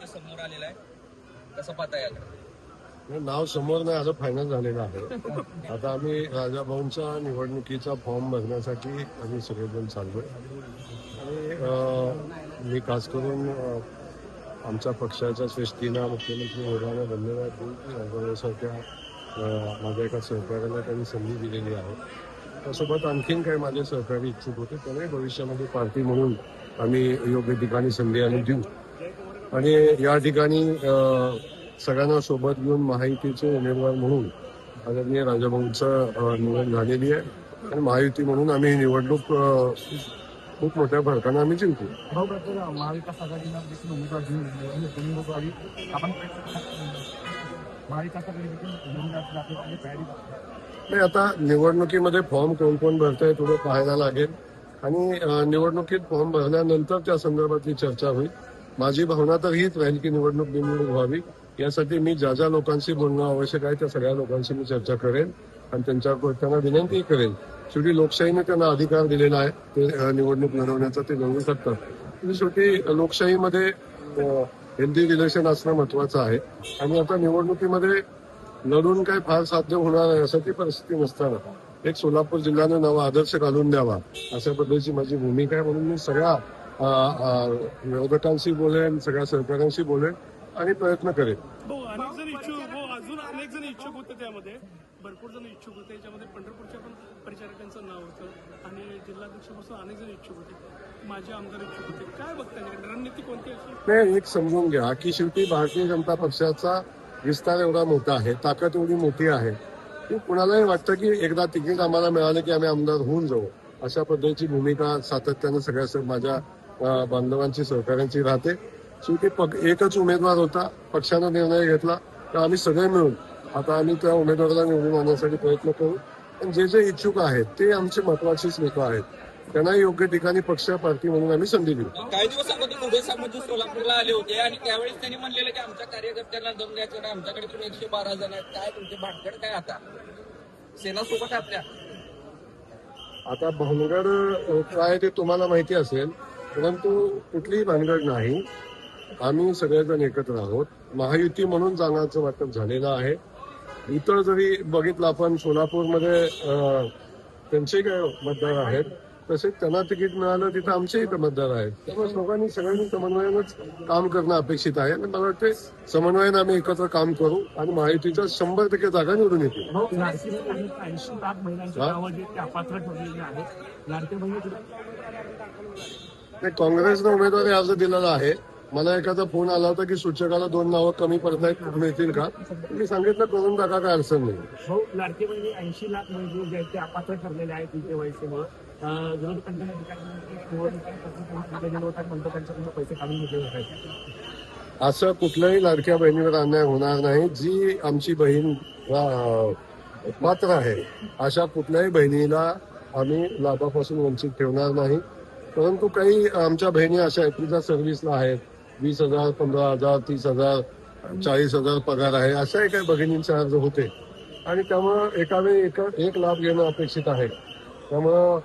ते समोर आलेलं आहे, कसं पाहता याल? नाव समोर नाही आलं, फायनल झालेलं आहे. आता आम्ही राजाभाऊंच्या निवडणुकीचा फॉर्म भरण्यासाठी आम्ही सगळेजण चाललोय. आणि मी खास करून आमच्या पक्षाच्या श्रेष्ठींना मुख्यमंत्री महोदयांना धन्यवाद देऊन की राजाभाऊसारख्या माझ्या एका सहकार्याला त्यांनी संधी दिलेली आहे. त्यासोबत आणखीन काही माझे सहकारी इच्छुक होते, त्याने भविष्यामध्ये पार्टी म्हणून आम्ही योग्य ठिकाणी संधी आणून देऊ. आणि या ठिकाणी सगळ्यांना सोबत घेऊन महायुतीचे उमेदवार म्हणून आदरणीय राजाभाऊंचं निवड झालेली आहे. आणि महायुती म्हणून आम्ही निवडणूक खूप मोठ्या फरकानं आम्ही जिंकू. महाविकास आघाडीनं देखील उमेदवार घेऊन आपण महाविकास आघाडी नाही, आता निवडणुकीमध्ये फॉर्म कोण कोण भरतंय थोडं पाहायला लागेल. आणि निवडणुकीत फॉर्म भरल्यानंतर त्या संदर्भातली चर्चा होईल. माझी भावना तर हीच राहील की निवडणूक बिनविरोध व्हावी. यासाठी मी ज्या ज्या लोकांशी बोलणं आवश्यक आहे त्या सगळ्या लोकांशी मी चर्चा करेन आणि त्यांना विनंती करेन. शेवटी लोकशाहीने त्यांना अधिकार दिलेला आहे, ते निवडणूक लढवण्याचा, ते लढवू शकतात. म्हणजे शेवटी लोकशाहीमध्ये हेल्दी रिलेशन असणं महत्वाचं आहे. आणि आता निवडणुकीमध्ये लढून काही फार साध्य होणार नाही असं ती परिस्थिती नसताना एक सोलापूर जिल्ह्यानं नवा आदर्श घालून द्यावा अशा पद्धतीची माझी भूमिका आहे. म्हणून मी सगळ्या विरोधकांशी बोलेन, सगळ्या सहकाऱ्यांशी बोलेन आणि प्रयत्न करेन. अजून अनेक जण इच्छुक होते, त्यामध्ये भरपूर जण इच्छुक होते. त्याच्यामध्ये पंढरपूरच्या पण परिचारकांचं नाव होतं आणि जिल्हाध्यक्षापासून अनेक जण इच्छुक होते, माझे आमदार इच्छुक होते. काय बघताय, रणनीती कोणती अशी? नाही, एक समजून घ्या की शेवटी भारतीय जनता पक्षाचा विस्तार एवढा मोठा आहे, ताकद एवढी मोठी आहे की कुणालाही वाटतं की एकदा तिकीट आम्हाला मिळालं की आम्ही आमदार होऊन जाऊ, अशा पद्धतीची भूमिका सातत्यानं सगळ्या माझ्या बांधवांची, सहकाऱ्यांची राहते. शेवटी एकच उमेदवार होता, पक्षानं निर्णय घेतला तर आम्ही सगळे मिळून आता आम्ही त्या उमेदवाराला निवडून आणण्यासाठी प्रयत्न करू. पण जे जे इच्छुक आहेत ते आमचे महत्वाचीच लोक आहेत, त्यांना योग्य ठिकाणी पक्ष, पार्टी म्हणून आम्ही संधी देऊ. काही दिवस अगोदर उदय सामंत सोलापूरला आले होते आणि त्यावेळेस त्यांनी म्हणलेलं की आमच्या कार्यकर्त्यांना दम द्यायचं नाही, आमच्याकडे तुम्ही 112 जण आहेत. काय तुमचे भानगड काय आता सेना सोबत आपल्या? आता भानगड काय ते तुम्हाला माहिती असेल, परंतु कुठलीही भानगड नाही. आम्ही सगळेजण एकत्र आहोत. महायुती म्हणून जाण्याचं वाटप झालेलं आहे. इतर जरी बघितलं आपण सोलापूरमध्ये त्यांचे काय मतदार आहेत, तसेच त्यांना तिकीट मिळालं तिथं आमचेही मतदार आहेत. त्यामुळे लोकांनी सगळ्यांनी समन्वयानंच काम करणं अपेक्षित आहे. आणि मला वाटतं समन्वयानं आम्ही एकत्र काम करू आणि महायुतीच्या 100% जागा निवडून येतील. 80 लाख महिलांची नावं जी अपात्र ठरलेली आहेत, लाडक्या बहिणी काँग्रेसनं उमेदवारी अर्ज दिलेला आहे. मला एखादा फोन आला होता की सूचकाला 2 नावं कमी पडतायत, मिळतील का? मी सांगितलं करून टाका, काय अडचण नाही. हो, लाडके बहिणी 80 लाख महिला जे ते अपात्र ठरलेले आहेत तुमच्या वयसेमुळे पैसे काढून घेतले आहेत. असं कुठल्याही लाडक्या बहिणीवर अन्याय होणार नाही. जी आमची बहीण पात्र आहे अशा कुठल्याही बहिणीला आम्ही लाभापासून वंचित ठेवणार नाही. परंतु काही आमच्या बहिणी अशा आहेत की ज्या सर्व्हिसला आहेत, 20,000, 15,000, 30,000, 40,000 पगार आहे, अशाही काही भगिनींचे अर्ज होते. आणि त्यामुळं एकावेळी एक लाभ घेणं अपेक्षित आहे. त्यामुळं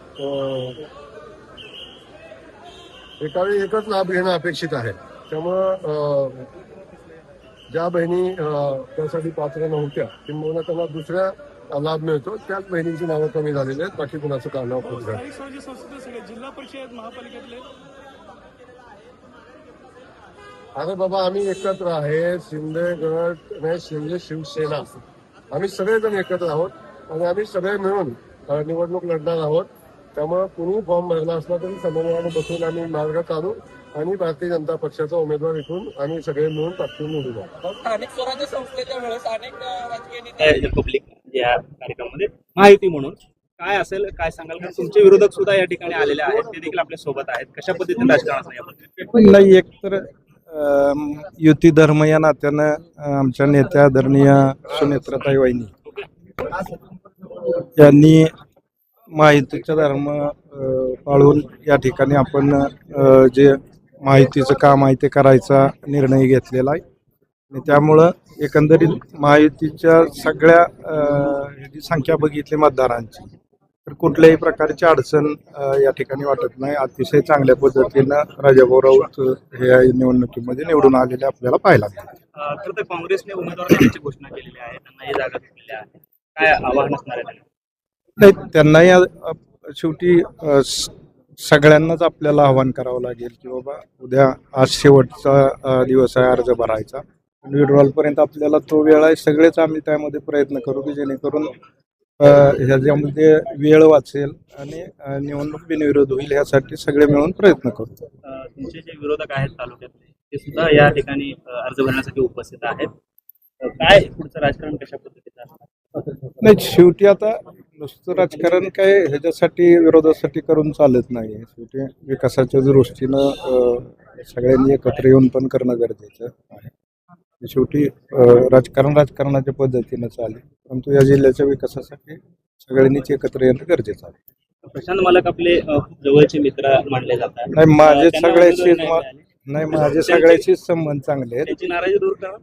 एकावेळी एकच लाभ घेणं अपेक्षित आहे. त्यामुळं ज्या बहिणी त्यासाठी पात्र नव्हत्या किंवा त्यांना दुसऱ्या लाभ मिळतो, त्याच बहिणींची नावं कमी झालेली आहेत. बाकी कुणाचं काम नाव कमी झालं. जिल्हा परिषद, महापालिकेतले अरे बाबा, आम्ही एकत्र आहे. शिंदे गट नाही, शिंदे शिवसेना, आम्ही सगळेजण एकत्र आहोत आणि आम्ही सगळे मिळून निवडणूक लढणार आहोत. त्यामुळे कुणी फॉर्म भरला असला तरी समन्वयाने बसून आम्ही मार्ग काढू आणि भारतीय जनता पक्षाचा उमेदवार इथून आम्ही सगळे मिळून ताकदीने निवडू. स्थानिक स्वराज्य संस्थेच्या वेळेस अनेक राजकीय नेते रिपब्लिक या कार्यक्रमामध्ये महायुती म्हणून काय असेल, काय सांगाल? कारण तुमचे विरोधक सुद्धा या ठिकाणी आलेले आहेत, ते देखील आपल्या सोबत आहेत. कशा पद्धतीने राजकारण नाही, एक तर युती धर्म या नात्यानं आमच्या नेत्या आदरणीय सुनेत्राताई वहिनी यांनी महायुतीचा धर्म पाळून या ठिकाणी आपण जे महायुतीचं काम आहे ते करायचा निर्णय घेतलेला आहे. आणि त्यामुळं एकंदरीत महायुतीच्या सगळ्या संख्या बघितली मतदारांची, तर कुठल्याही प्रकारची अडचण या ठिकाणी वाटत नाही. अतिशय चांगल्या पद्धतीनं राजाभाऊ राऊत हे या निवडणुकीमध्ये निवडून आलेले आपल्याला पाहायला मिळाले. खरं तर काँग्रेसने उमेदवार देण्याची घोषणा केलेली आहे, त्यांना ही जागा घेतलेल्या आहे. काय आव्हान असणार आहे त्यांना? नाही, त्यांनाही शेवटी सगळ्यांनाच आपल्याला आवाहन करावं लागेल की बाबा उद्या आज शेवटचा दिवस आहे अर्ज भरायचा. विड्रॉल पर्यंत आपल्याला तो वेळ आहे. सगळेच आम्ही त्यामध्ये प्रयत्न करू की जेणेकरून ह्याच्यामध्ये वेळ वाचेल आणि निवडणूक बिनविरोध होईल ह्यासाठी सगळे मिळून प्रयत्न करू. तुमचे जे विरोधक आहेत तालुक्यातले ते सुद्धा या ठिकाणी अर्ज भरण्यासाठी उपस्थित आहेत. काय पुढचं राजकारण कशा पद्धतीचं असणार? नाही, शेवटी आता नुसतं राजकारण काय ह्याच्यासाठी विरोधासाठी करून चालत नाही. शेवटी विकासाच्या दृष्टीनं सगळ्यांनी एकत्र येऊन पण करणं गरजेचं आहे. शेवटी राजकारणाच्या पद्धतीनं चालेल, परंतु या जिल्ह्याच्या विकासासाठी सगळ्यांनीच एकत्र येणं गरजेचं आहे. प्रशांत मालक आपले खूप जवळचे मित्र मानले जातात. नाही, माझे त्यांना सगळ्याशी उमेदवारी नाही मिळाली. नाही माझे सगळ्याशीच संबंध चांगले आहेत. त्यांची नाराजी दूर करा.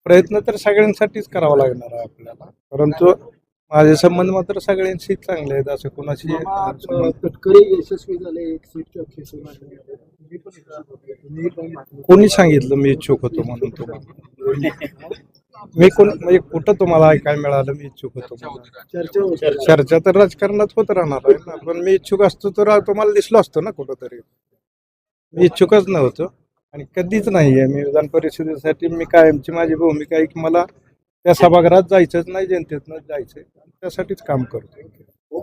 प्रयत्न तर सगळ्यांसाठीच करावा लागणार आहे आपल्याला, परंतु माझे संबंध मात्र सगळ्यांशीच चांगले आहेत. असं कोणाशी तटकरे यशस्वी झाले, एक सीटच्या खेचून कोणी सांगितलं मी इच्छुक होतो म्हणून तुम्हाला? मी म्हणजे कुठं तुम्हाला ऐकायला मिळालं मी इच्छुक होतो म्हणून? चर्चा तर राजकारणात होत राहणार आहे ना, पण मी इच्छुक असतो तर तुम्हाला दिसलो असतो ना कुठंतरी. मी इच्छुकच नव्हतो आणि कधीच नाहीये. मी विधान परिषदेसाठी मी कायमची माझी भूमिका आहे की मला त्या सभागृहात जायचंच नाही, जनतेतनंच जायचंय, त्यासाठीच काम करतो.